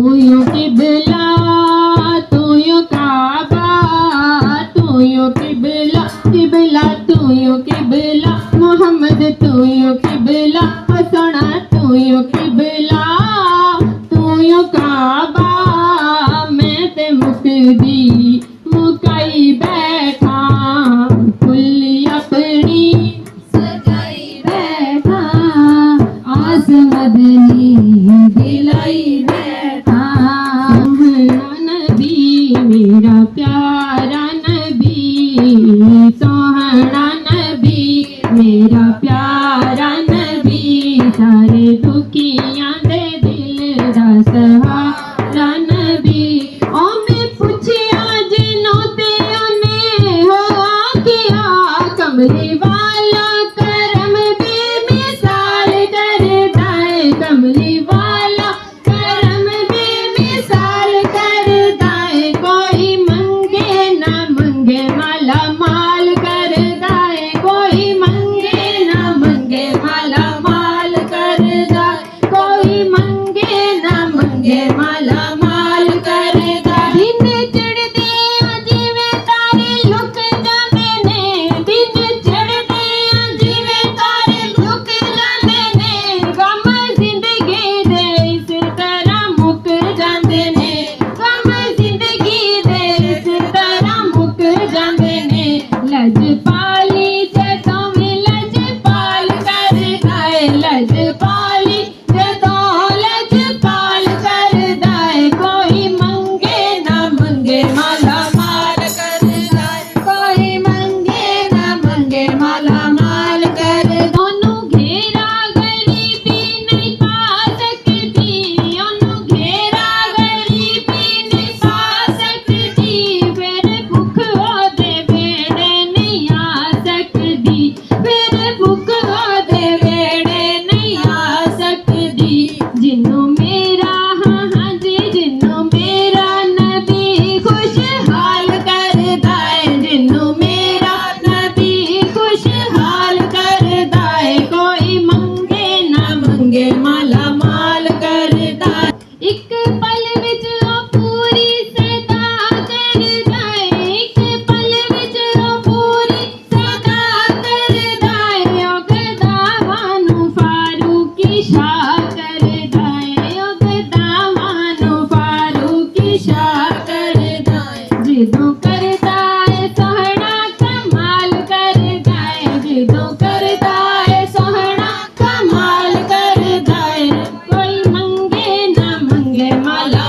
You किबला तू you काबा, तू यू किबला किबला तू यू किबला, मोहम्मद तू यू किबला, सोना तू यू किबला तू यू काबा। मैं ते मुकदी मुकाई बैठा, कुल्ली अपनी सजाई बैठा, आस मदनी दिलाई बैठा। सोहना नबी मेरा प्यारा नबी, सोहना नबी मेरा प्यारा नबी, सारे दुखियां दे दिल दा सहारा नबी। ओ मैं पुछया जिन्हों ते ओने हो आखिया, कमली वाला करम बेमिसाल करदा है, कमली वाला करम बेमिसाल करदा है। कोई मंगे ना मंगे माला माल करदा है, कोई मंगे ना मंगे माला माल करदा, कोई मंगे ना मंगे माला माल करदा। दिन चढ़दे जिवें तारे लुक जांदे ने, दिन चढ़दे जिवें तारे लुक जांदे ने, गम जिंदगी दे इस तरह मुक जांदे ने, गम जिंदगी दे इस तरह मुक जांदे ने। लजपाली जदों में लजपाल करदा है, लजपाली जदों लजपाल करदा है, कोई मंगे ना मंगे माला माल करदा है, कोई मंगे ना मंगे माला माल कर। ओनू घेरा गरीबी नहीं पा सकती, ओनू घेरा गरीबी नहीं पा सकती, फिर भुख ओदे वेड़े नहीं आ सकदी, फिर भुख ओदे वेड़े नहीं आ सकदी। जिन्नू मेरा हाँ हाँ जी जिन्नू मेरा नबी खुशहाल करदा है, जिन्नू मेरा नबी खुशहाल करदा है, कोई मंगे ना मंगे माला माल करदा है। एक पल विच ओ पूरी सदा करदा है, एक पल विच ओ पूरी सदा करदा है, ओ गदावानू फारूकी शाह करदा है, ओ गदावानू फारूकी शाह करदा है। जिदों करदा है सोहना कमाल करदा है, जिदों करदा है सोहना कमाल करदा है, कोई मंगे ना मंगे माला